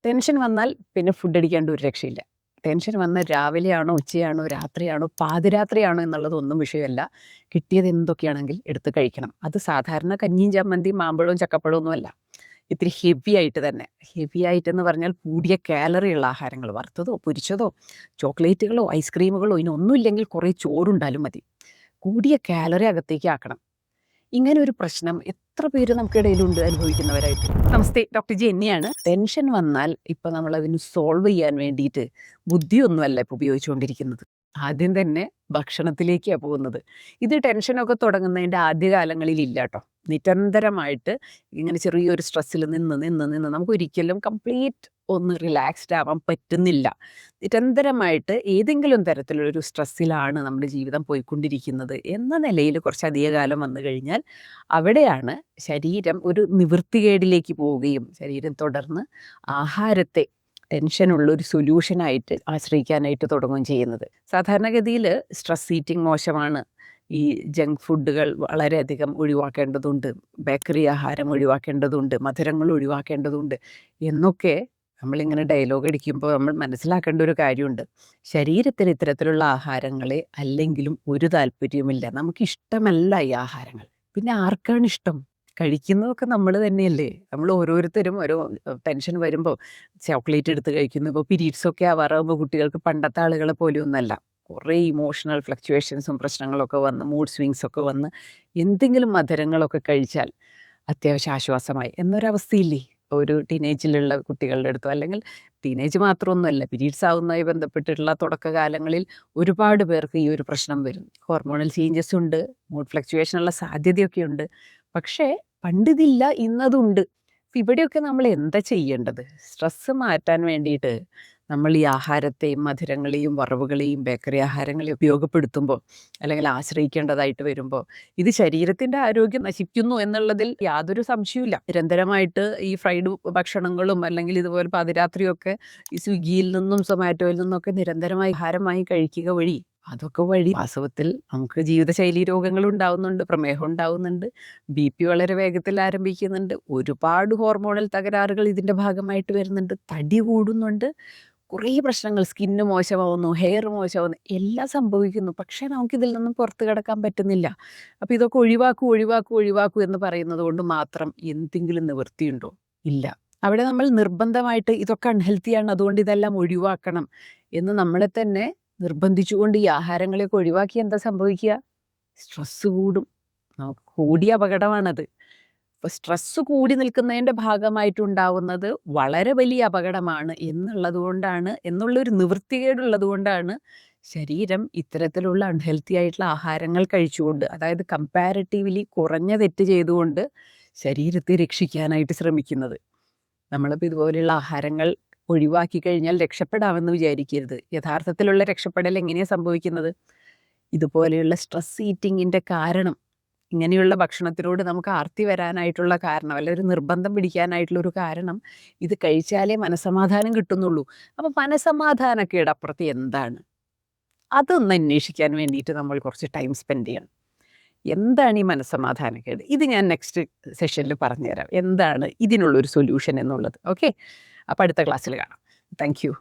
Tension വന്നാൽ പിന്നെ food അടിക്കാണ്ട് ഒരു രക്ഷയില്ല. ടെൻഷൻ വന്നാൽ രാവിലെയാണോ, ഉച്ചയാണോ, രാത്രിയാണോ, പാതിരാത്രിയാണോ എന്നുള്ളതൊന്നും വിഷയമല്ല. കിട്ടിയത് എന്തൊക്കെയാണെങ്കിൽ എടുത്ത് കഴിക്കണം. അത് സാധാരണ കഞ്ഞിയും ചമ്മന്തിയും മാമ്പഴവും ചക്കപ്പഴവും ഒന്നുമല്ല. ഇത്തിരി ഹെവി ആയിട്ട് തന്നെ. ഹെവി ആയിട്ടെന്ന് പറഞ്ഞാൽ കൂടിയ കാലറിയുള്ള ആഹാരങ്ങൾ വറുത്തതോ, പൊരിച്ചതോ, ചോക്ലേറ്റുകളോ, ഐസ്ക്രീമുകളോ ഇനിയൊന്നുമില്ലെങ്കിൽ കുറേ ചോറുണ്ടാലും മതി. കൂടിയ കാലറി അകത്തേക്ക് ആക്കണം. ഇങ്ങനെ ഒരു പ്രശ്നം എത്ര പേര് നമുക്കിടയിലുണ്ട് അനുഭവിക്കുന്നവരായിട്ട്. നമസ്തേ, ഡോക്ടർ ജെന്നിയാണ്. ടെൻഷൻ വന്നാൽ ഇപ്പം നമ്മളതിന് സോൾവ് ചെയ്യാൻ വേണ്ടിയിട്ട് ബുദ്ധിയൊന്നുമല്ല ഇപ്പം ഉപയോഗിച്ചുകൊണ്ടിരിക്കുന്നത്. ആദ്യം തന്നെ ഭക്ഷണത്തിലേക്കാണ് പോകുന്നത്. ഇത് ടെൻഷനൊക്കെ തുടങ്ങുന്നതിൻ്റെ ആദ്യകാലങ്ങളിൽ ഇല്ല കേട്ടോ. നിരന്തരമായിട്ട് ഇങ്ങനെ ചെറിയൊരു സ്ട്രെസ്സിൽ നിന്ന് നമുക്കൊരിക്കലും കംപ്ലീറ്റ് ഒന്ന് റിലാക്സ്ഡ് ആവാൻ പറ്റുന്നില്ല. നിരന്തരമായിട്ട് ഏതെങ്കിലും തരത്തിലുള്ളൊരു സ്ട്രെസ്സിലാണ് നമ്മുടെ ജീവിതം പോയിക്കൊണ്ടിരിക്കുന്നത് എന്ന നിലയിൽ കുറച്ചധിക കാലം വന്നു കഴിഞ്ഞാൽ അവിടെയാണ് ശരീരം ഒരു നിവൃത്തികേടിലേക്ക് പോവുകയും ശരീരം തുടർന്ന് ആഹാരത്തെ ടെൻഷനുള്ളൊരു സൊല്യൂഷനായിട്ട് ആശ്രയിക്കാനായിട്ട് തുടങ്ങുകയും ചെയ്യുന്നത്. സാധാരണഗതിയിൽ സ്ട്രെസ് ഈറ്റിംഗ് മോശമാണ്. ഈ ജങ്ക് ഫുഡുകൾ വളരെയധികം ഒഴിവാക്കേണ്ടതുണ്ട്, ബേക്കറി ആഹാരം ഒഴിവാക്കേണ്ടതുണ്ട്, മധുരങ്ങൾ ഒഴിവാക്കേണ്ടതുണ്ട് എന്നൊക്കെ നമ്മളിങ്ങനെ ഡയലോഗ് അടിക്കുമ്പോൾ നമ്മൾ മനസ്സിലാക്കേണ്ട ഒരു കാര്യമുണ്ട്. ശരീരത്തിന് ഇത്തരത്തിലുള്ള ആഹാരങ്ങളെ അല്ലെങ്കിലും ഒരു താല്പര്യവുമില്ല. നമുക്കിഷ്ടമല്ല ഈ ആഹാരങ്ങൾ. പിന്നെ ആർക്കാണ് ഇഷ്ടം? കഴിക്കുന്നതൊക്കെ നമ്മൾ തന്നെയല്ലേ. നമ്മൾ ഓരോരുത്തരും ഓരോ ടെൻഷൻ വരുമ്പോൾ ചോക്ലേറ്റ് എടുത്ത് കഴിക്കുന്നു. ഇപ്പോൾ പീരീഡ്സൊക്കെ ആവാറാകുമ്പോൾ കുട്ടികൾക്ക് പണ്ടത്തെ ആളുകളെ പോലെയൊന്നല്ല. കുറേ ഇമോഷണൽ ഫ്ലക്ച്വേഷൻസും പ്രശ്നങ്ങളൊക്കെ വന്ന് മൂഡ് സ്വിങ്സൊക്കെ വന്ന് എന്തെങ്കിലും മധുരങ്ങളൊക്കെ കഴിച്ചാൽ അത്യാവശ്യം ആശ്വാസമായി എന്നൊരവസ്ഥയില്ലേ ഒരു ടീനേജിലുള്ള കുട്ടികളുടെ അടുത്തോ. അല്ലെങ്കിൽ ടീനേജ് മാത്രമൊന്നുമല്ല, പീരീഡ്സ് ആവുന്നതുമായി ബന്ധപ്പെട്ടിട്ടുള്ള തുടക്കകാലങ്ങളിൽ ഒരുപാട് പേർക്ക് ഈ ഒരു പ്രശ്നം വരും. ഹോർമോണൽ ചേഞ്ചസ് ഉണ്ട്, മൂഡ് ഫ്ലക്ച്വേഷനുള്ള സാധ്യതയൊക്കെ ഉണ്ട്. പക്ഷേ പണ്ടിതില്ല, ഇന്നതുണ്ട്. അപ്പം ഇവിടെയൊക്കെ നമ്മൾ എന്താ ചെയ്യേണ്ടത്? സ്ട്രെസ്സ് മാറ്റാൻ വേണ്ടിയിട്ട് നമ്മൾ ഈ ആഹാരത്തെയും മധുരങ്ങളെയും വറവുകളെയും ബേക്കറി ആഹാരങ്ങളെയും ഉപയോഗപ്പെടുത്തുമ്പോൾ അല്ലെങ്കിൽ ആശ്രയിക്കേണ്ടതായിട്ട് വരുമ്പോൾ ഇത് ശരീരത്തിൻ്റെ ആരോഗ്യം നശിക്കുന്നു എന്നുള്ളതിൽ യാതൊരു സംശയവുമില്ല. നിരന്തരമായിട്ട് ഈ ഫ്രൈഡ് ഭക്ഷണങ്ങളും അല്ലെങ്കിൽ ഇതുപോലെ പാതിരാത്രിയൊക്കെ ഈ സ്വിഗ്ഗിയിൽ നിന്നും സൊമാറ്റോയിൽ നിന്നൊക്കെ നിരന്തരമായി ആഹാരമായി കഴിക്കുക വഴി അതൊക്കെ വഴി വാസ്തവത്തിൽ നമുക്ക് ജീവിതശൈലി രോഗങ്ങൾ ഉണ്ടാവുന്നുണ്ട്, പ്രമേഹം ഉണ്ടാവുന്നുണ്ട്, BP വളരെ വേഗത്തിൽ ആരംഭിക്കുന്നുണ്ട്, ഒരുപാട് ഹോർമോണൽ തകരാറുകൾ ഇതിൻ്റെ ഭാഗമായിട്ട് വരുന്നുണ്ട്, തടി കൂടുന്നുണ്ട്, കുറേ പ്രശ്നങ്ങൾ, സ്കിന്ന് മോശമാവുന്നു, ഹെയർ മോശമാവുന്നു, എല്ലാം സംഭവിക്കുന്നു. പക്ഷേ നമുക്കിതിൽ നിന്നും പുറത്ത് കിടക്കാൻ പറ്റുന്നില്ല. അപ്പോൾ ഇതൊക്കെ ഒഴിവാക്കൂ എന്ന് പറയുന്നത് കൊണ്ട് മാത്രം എന്തെങ്കിലും നിവൃത്തിയുണ്ടോ? ഇല്ല. അവിടെ നമ്മൾ നിർബന്ധമായിട്ട് ഇതൊക്കെ അൺഹെൽത്തിയാണ്, അതുകൊണ്ട് ഇതെല്ലാം ഒഴിവാക്കണം എന്ന് നമ്മളെ തന്നെ നിർബന്ധിച്ചുകൊണ്ട് ഈ ആഹാരങ്ങളെയൊക്കെ ഒഴിവാക്കി എന്താ സംഭവിക്കുക? സ്ട്രെസ്സ് കൂടും. നമുക്ക് കൂടിയ അപകടമാണത്. അപ്പോൾ സ്ട്രെസ്സ് കൂടി നിൽക്കുന്നതിൻ്റെ ഭാഗമായിട്ടുണ്ടാവുന്നത് വളരെ വലിയ അപകടമാണ് എന്നുള്ളൊരു നിവൃത്തികേടുള്ളത് കൊണ്ടാണ് ശരീരം ഇത്തരത്തിലുള്ള അൺഹെൽത്തി ആയിട്ടുള്ള ആഹാരങ്ങൾ കഴിച്ചുകൊണ്ട്, അതായത് കമ്പാരിറ്റീവ്ലി കുറഞ്ഞ തെറ്റ് ചെയ്തുകൊണ്ട് ശരീരത്തെ രക്ഷിക്കാനായിട്ട് ശ്രമിക്കുന്നത്. നമ്മളിപ്പോൾ ഇതുപോലെയുള്ള ആഹാരങ്ങൾ ഒഴിവാക്കി കഴിഞ്ഞാൽ രക്ഷപ്പെടാമെന്ന് വിചാരിക്കരുത്. യഥാർത്ഥത്തിലുള്ള രക്ഷപ്പെടൽ എങ്ങനെയാണ് സംഭവിക്കുന്നത്? ഇതുപോലെയുള്ള സ്ട്രെസ് ഈറ്റിങ്ങിൻ്റെ കാരണം, ഇങ്ങനെയുള്ള ഭക്ഷണത്തിനോട് നമുക്ക് ആർത്തി വരാനായിട്ടുള്ള കാരണം, അല്ല ഒരു നിർബന്ധം പിടിക്കാനായിട്ടുള്ളൊരു കാരണം, ഇത് കഴിച്ചാലേ മനസ്സമാധാനം കിട്ടുന്നുള്ളൂ. അപ്പോൾ മനസ്സമാധാനക്കേട് അപ്പുറത്ത് എന്താണ്? അതൊന്ന് അന്വേഷിക്കാൻ വേണ്ടിയിട്ട് നമ്മൾ കുറച്ച് ടൈം സ്പെൻഡ് ചെയ്യണം. എന്താണ് ഈ മനസ്സമാധാനക്കേട്? ഇത് ഞാൻ നെക്സ്റ്റ് സെഷനിൽ പറഞ്ഞുതരാം. എന്താണ് ഇതിനുള്ളൊരു സൊല്യൂഷൻ എന്നുള്ളത്. ഓക്കെ, അപ്പോൾ അടുത്ത ക്ലാസ്സിൽ കാണാം. Thank you.